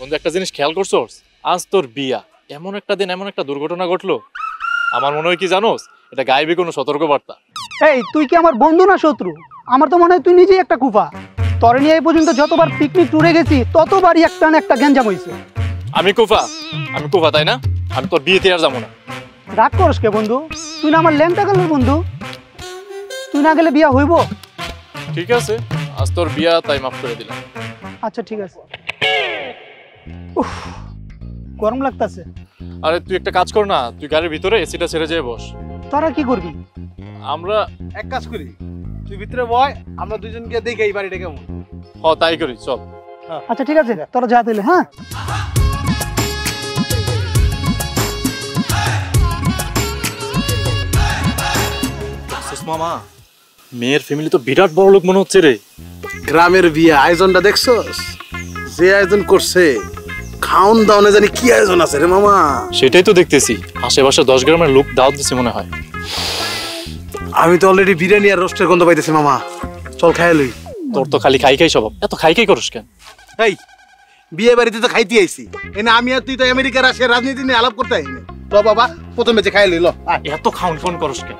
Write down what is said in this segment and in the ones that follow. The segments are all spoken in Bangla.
বন্ধু একটা জিনিস খেয়াল করছোস, আজ তোর বিয়া, এমন একটা দিন এমন একটা দুর্ঘটনা ঘটলো, আমার মনে হয় কি জানোস, এটা গায়েবী কোনো সতর্কবার্তা। এই তুই কি আমার বন্ধু না শত্রু? আমার তো মনে হয় তুই নিজেই একটা কুফা। তোরে নিয়ে এই পর্যন্ত যতবার পিকনিক ট্যুরে গেছি ততবারই একটা না একটা গ্যাঞ্জাম হয়েছে। আমি কুফা তাই না? আমি তোর বিয়েতে আর যাবো না। রাগ করস কে বন্ধু? তুই না আমার ল্যাংটা কালের বন্ধু, তুই না গেলে বিয়া হইব? ঠিক আছে, আজ তোর বিয়া তাই মাফ করে দিলাম। আচ্ছা ঠিক আছে। উফ, গরম লাগতেছে। আরে তুই একটা কাজ কর না, তুই গাড়ির ভিতরে এসিটা ছেড়ে যেয়ে বস। তোরা কি করবি? আমরা এক কাজ করি, তুই ভিতরে বয়, আমরা দুজনকে দেখে এই বাড়িটা কেমন। তাই করি, চল। আচ্ছা ঠিক আছে, তোরা যা দিলে। হ্যাঁ মামা, মেয়ের ফ্যামিলি তো বিরাট বড় লোক মনে হচ্ছে রে। গ্রামের বিয়ে আয়োজনটা দেখছস? যে আয়োজন করছে, খাওন দাওনে জানি কি আয়োজন আছে রে মামা। সেটাই তো দেখতেছি, আশেপাশে 10 গ্রামের লোক দাওয়াত দিচ্ছে মনে হয়। আমি তো অলরেডি বিরিয়ানি আর রোস্টের গন্ধ পাইতেছি মামা, চল খাই লই। তোর তো খালি খাই খাই স্বভাব, এত খাই খাই করিস কেন? এই বিয়ে বাড়িতে তো খাইতে আইছি, এনে আমি আর তুই তো আমেরিকা রাশিয়ার রাজনীতি নিয়ে আলাপ করতে আইনি। ল বাবা, প্রথমে যে খাই লই। ল এত খাউন ফোন করস কেন?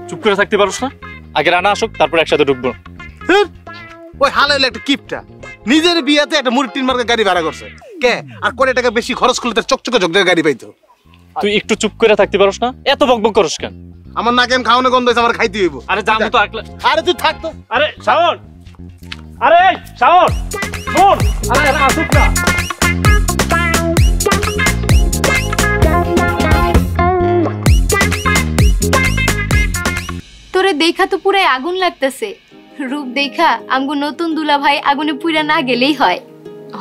চুপ করে থাকতে পারোস না? আগে রানা আসুক, তারপর একসাথে ঢুকবো। ওই হাল হইলো একটা কিপটা, নিজের বিয়াতে একটা মুরটিন মার্কা গাড়ি ভাড়া করছে কে, আর কোটি টাকা বেশি খরচ করলে তার চকচকে ঝকঝকে গাড়ি পাইতো। তুই একটু চুপ করে থাকতে পারোস না? এত বকবক করস কেন? আমার নাকে খাওয়ানো গন্ধ হয়েছে, আমার খাইতে হইব। আরে যাবো তো একলা। আরে তুই থাক তো। আরে শাওন, আরে শাওন শোন, আরে আসুক না। তোরে দেখা তো পুরাই আগুন লাগতেছে। রূপ দেখা আমগো নতুন দুলা ভাই আগুনে পুরা না গেলেই হয়।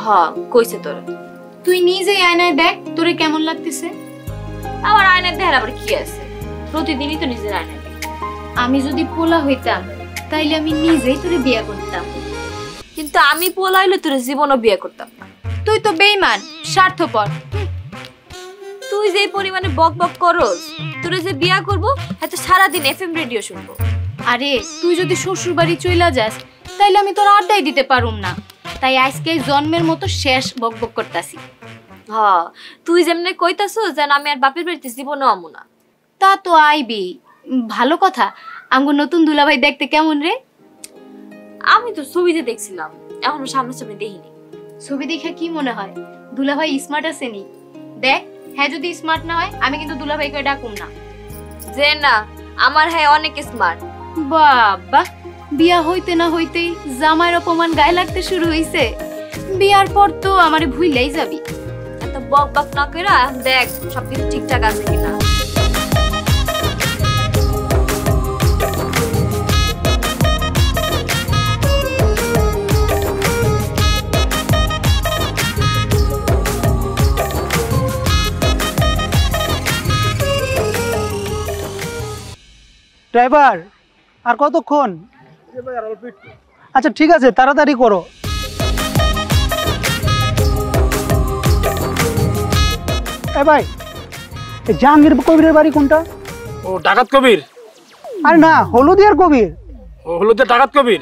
হ্যাঁ কইছে তোরা, তুই নিজে আয়নায় দেখ তোরে কেমন লাগতেছে। আমার আয়নার দেখার আবার কি আছে, প্রতিদিনই তো নিজের আয়নায় দেখি। আমি যদি পোলা হইতাম তাইলে আমি নিজেই তোরে বিয়ে করতাম, কিন্তু আমি পোলা হইলে তোর জীবনও বিয়ে করতাম না। তুই তো বেঈমান, স্বার্থপর। তুই যে পরিমাণে বক বক করস, তোরে যে বিয়া করবো এত সারাদিন এফএম রেডিও শুনবো। আরে তুই যদি শ্বশুর বাড়ি চইলা যাস তাইলে আমি তোর আড্ডাই দিতে পারুম না, তাই আজকে জন্মের মতো শেষ বক বক করতাছি। হ্যাঁ তুই যেমনে কইতাছো যেন আমি আর বাপের বাড়িতে জীবনও আমু না। তা তো আইবি, ভালো কথা। আমগো নতুন দুলাভাই দেখতে কেমন রে? আমি তো ছবিতে দেখছিলাম, এখনো সামনাসামনি দেখিনি। ছবি দেখে কি মনে হয় দুলাভাই স্মার্ট আছে নি? দেখ, হ্যাঁ যদি স্মার্ট না হয় আমি কিন্তু দুলাভাইকে ডাকুম না। যে না, আমার হ্যাঁ অনেক স্মার্ট। বাবা, বিয়া হইতে না হইতেই জামাইয়ের অপমান গায়ে লাগতে শুরু হইছে। বিয়ার পর তো আমারে ভুইলাই যাবি। এত বক বক না কইরা দেখ সবকিছু ঠিকঠাক আছে কিনা। ড্রাইভার, আর কতক্ষণ? আচ্ছা ঠিক আছে, তাড়াতাড়ি করো। এ ভাই, জাহাঙ্গীর কবিরের বাড়ি কোনটা? ও ডাকাত কবির? আরে না, হলুদিয়ার কবির। ও হলুদের ডাকাত কবির?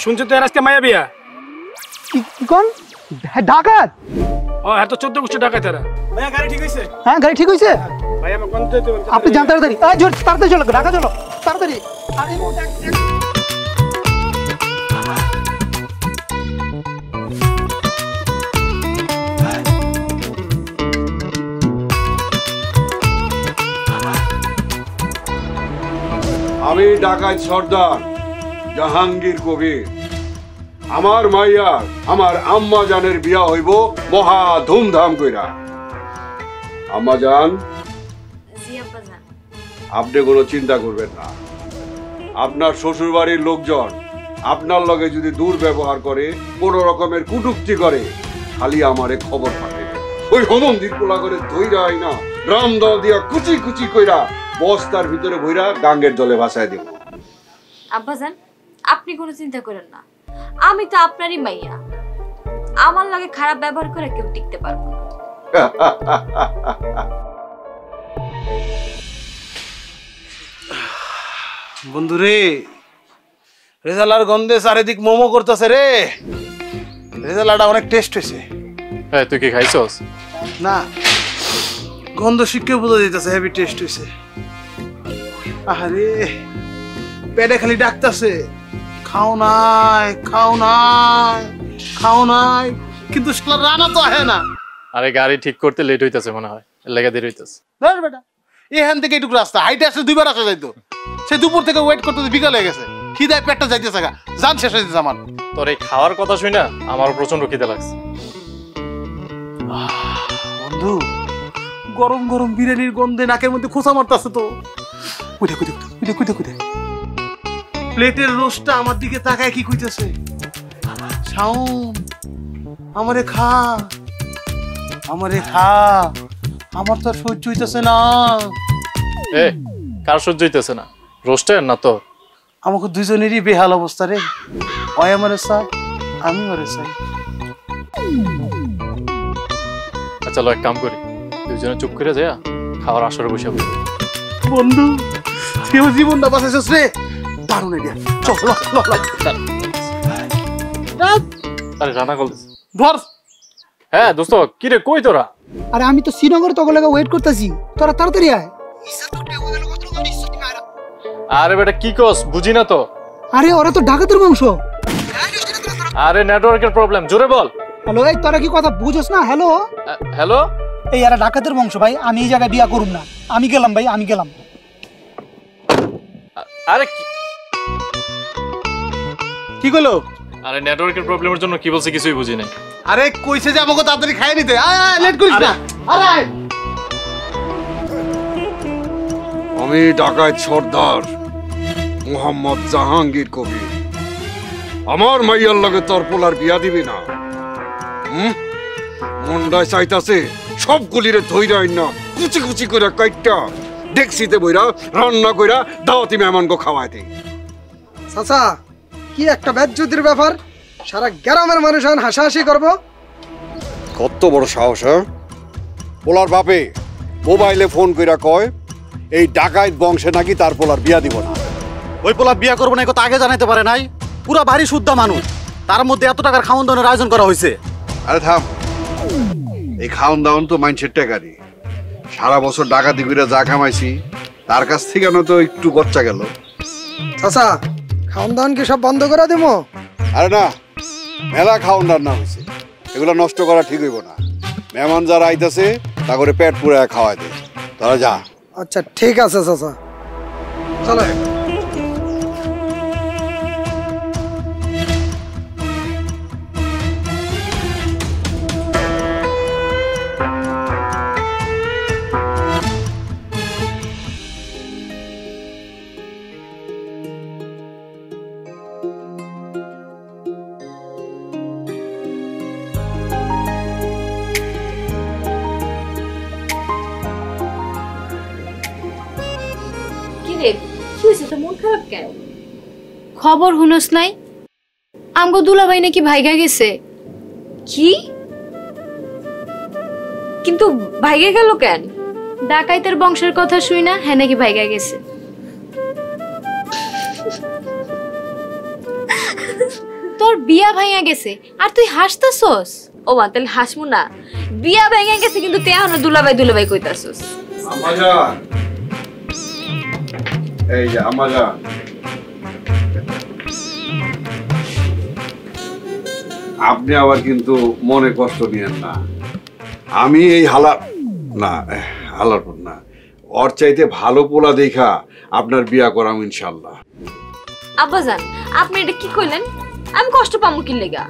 শুনছো তো এর আজকে মায়া বিয়া। কি কোন ডাকাত? ও এত 14 গোষ্ঠী ডাকাত এরা। ভাইয়া গাড়ি ঠিক হইছে? হ্যাঁ গাড়ি ঠিক হইছে। ভাই আমার কোন যেতে বলতে আপনি যান তাড়াতাড়ি। এই জোর তাড়াতাড়ি চলো, ঢাকা চলো তাড়াতাড়ি। আমি ডাকাত সর্দার জাহাঙ্গীর কবির। আমার মাইয়ার আমার আম্মা জানের বিয়া হইব মহা ধুমধাম কইরা। আম্মা জান, আপনি কোনো চিন্তা করবেন না। আপনার শ্বশুর বাড়ির লোকজন আপনার লগে যদি দুর্ব্যবহার করে, কোনো রকমের কুটুক্তি করে, খালি আমারে খবর পাঠাবে। ওই হমন্দির পোলা করে ধইরা আইনা রাম দল দিয়া কুচি কুচি কইরা বস্তার ভিতরে ভইরা গাঙ্গের জলে ভাসায় দেব। আব্বাজান, আপনি কোনো চিন্তা করেন না, আমি তো আপনারই মাইয়া। আমার লাগে খারাপ ব্যবহার করে কেউ টিকতে পারবো না। বন্ধু রে, রেজালার গন্ধে চারিদিক মোমো করতেছে রে। রেজালাটা অনেক টেস্ট হয়েছে। হ্যাঁ, তুই কি খাইছস? না, গন্ধ শিক্ষা বোঝা যেতেছে, হেভি টেস্ট হয়েছে। আরে পেটে খালি ডাকতেছে, খাও নাই খাও নাই খাও নাই, কিন্তু শালা রানা তো আহে না। আরে গাড়ি ঠিক করতে লেট হইতাছে মনে হয়, এর লাগা দেরি হইতাছে। ধর বেটা, এখান থেকে এইটুকু রাস্তা, হাইটে আসলে 2 বার আসা যাইতো। সে দুপুর থেকে ওয়েট করতে বিকাল হয়ে গেছে, খিদায় পেটটা যাইতেছে গা, জান শেষ হয়ে যেতেছে আমার। তোর এই খাওয়ার কথা শুই না আমার প্রচন্ড খিদে লাগছে। বন্ধু, গরম গরম বিরিয়ানির গন্ধে নাকের মধ্যে খোঁচা মারতেছে তো। কুদে কুদে কুদে কুদে কুদে প্লেটের রোস্টটা আমার দিকে তাকায় কি কইতেছে, শাওন আমারে খা, আমারে খা, আমার তো আর সহ্য হইতেছে না। এ কার সহ্য হইতেছে না, রোস্টের না তোর? আমাকে দুজনেরই বেহাল অবস্থা রে, ওই আমারে চাই, আমি ওরে চাই। আচ্ছা লো, এক কাম করি, দুজনে চুপ করে যা খাওয়ার আসরে বসে পড়ি। বন্ধু, তুই আমার জীবনটা বাঁচাইছিস রে, দারুণ আইডিয়া। চল ল ল ল। আরে রানা বলতেছে। ধর। হ্যাঁ দোস্ত, কি রে কই তোরা? আরে আমি তো শ্রীনগর তখন লাগা ওয়েট করতেছি, তোরা তাড়াতাড়ি আয়। আরে বেটা কি কস, বুঝি না তো। আরে ওরা তো ডাকাতের বংশ। আরে নেটওয়ার্কের প্রবলেম, জোরে বল। হ্যালো, এই তোরা কি কথা বুঝোস না? হ্যালো হ্যালো, এই এরা ডাকাতের বংশ ভাই, আমি এই জায়গায় বিয়া করুম না। আমি গেলাম ভাই, আমি গেলাম। আরে কি কইলো? আরে নেটওয়ার্কের প্রবলেমের জন্য কি বলছে কিছুই বুঝি নাই। আরে কইছে যে আমাকে তাড়াতাড়ি খাইয়ে নিতে, আয় আয়, লেট করিস না। আরে আয়। আমি ডাকাত সর্দার মোহাম্মদ জাহাঙ্গীর কবির। আমার মাইয়ার লগে তোর পোলার বিয়া দিবি না? মন্ডায় চাইতাছে সবগুলিরে ধইরা না কুচি কুচি করে কাইটটা ডেক্সিতে বইরা রান্না কইরা দাওয়াতি মেহমানকে খাওয়াই দে। চাচা, কি একটা বেজ্জতির ব্যাপার, সারা গ্রামের মানুষ এখন হাসাহাসি করবো। কত বড় সাহস! হ্যাঁ, পোলার বাপে মোবাইলে ফোন কইরা কয় এই ডাকাইত বংশে নাকি তার পোলার বিয়া দিব না। ওই পোলা বিয়া করবো না এই কথা আগে জানাইতে পারে নাই? পুরা বাড়ি শুদ্ধা মানুষ, তার মধ্যে এত টাকার খাওয়ান দাওয়ানোর আয়োজন করা হয়েছে। আরে থাম, এই খাওন দাওন তো মাইন্ডসেট টাকারই। সারা বছর ডাকাতি করে যা কামাইছি তার কাছ থেকে তো একটু গচ্চা গেল। চাচা, খাওন দাওন কি সব বন্ধ করে দেবো? আরে না, মেলা খাওন রান্না হয়েছে, এগুলো নষ্ট করা ঠিক হইব না। মেহমান যারা আইতাছে তা করে পেট পুরে খাওয়াই দে, তারা যা। আচ্ছা ঠিক আছে চাচা, চলো। খবর হুনস নাই? আমগো দুলাভাই নাকি ভাইগা গেছে। কি? কিন্তু ভাইগে গেল কেন? ডাকাইতের বংশের কথা শুই না, হ্যাঁ নাকি ভাইগা গেছে। তোর বিয়া ভাইয়া গেছে আর তুই হাসতাছস? ও মা, তাহলে হাসমু না? বিয়া ভেঙে গেছে কিন্তু তুই এখনো দুলাভাই দুলাভাই কইতাছস। আমাজান, এই যে আমাজান, আপনি আবার কিন্তু মনে কষ্ট নিয়েন না। আমি এই হালার না, ওর চাইতে ভালো পোলা দেখা আপনার বিয়া করাম ইনশাল্লাহ। আব্বাজান, আপনি এটা কি কইলেন? আমি কষ্ট পামু কি লেগা?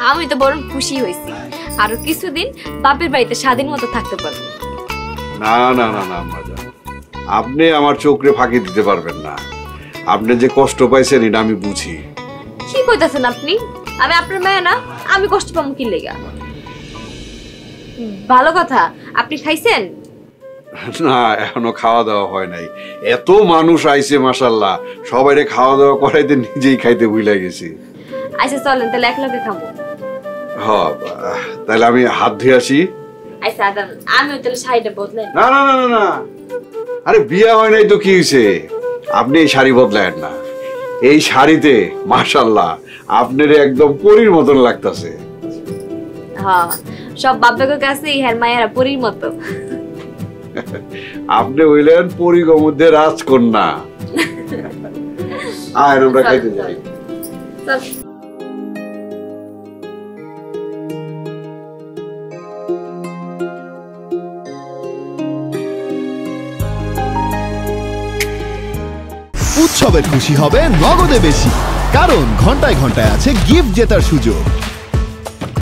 আমি তো বরং খুশি হইছি, আরো কিছুদিন বাপের বাড়িতে স্বাধীন মতো থাকতে পারবো। না না না না আমাজান, আপনি আমার চোখে ফাঁকি দিতে পারবেন না। আপনি যে কষ্ট পাইছেন এটা আমি বুঝি। কি কইতাছেন আপনি? আমি আপনার মেয়ে না, আমি কষ্ট পামু কি লেগা? ভালো কথা, আপনি খাইছেন? না, এখনো খাওয়া দাওয়া হয় নাই। এত মানুষ আইছে মাশাআল্লাহ, সবাইরে খাওয়া দাওয়া করাইতে নিজেই খাইতে ভুলে গেছি। আচ্ছা চলেন তাহলে একলগে খাবো। হ্যাঁ, তাহলে আমি হাত ধুয়ে আসি। আচ্ছা দাদা, আমি তাহলে শাড়িটা বদলাই। না না না না, আরে বিয়া হয় নাই তো কি হয়েছে, আপনি এই শাড়ি বদলায়েন না। এই শাড়িতে মাশাআল্লাহ আপনার একদম পরীর মতন লাগতেছে। হ্যাঁ সব বাপের কাছে ইহার মায়েরা পরীর মতো। আপনি হইলেন পরিগর মধ্যে রাজকন্যা। আয় আমরা খাইতে যাই। চল। উৎসবের খুশি হবে নগদে বেশি, কারণ ঘন্টায় ঘন্টায় আছে গিফট জেতার সুযোগ।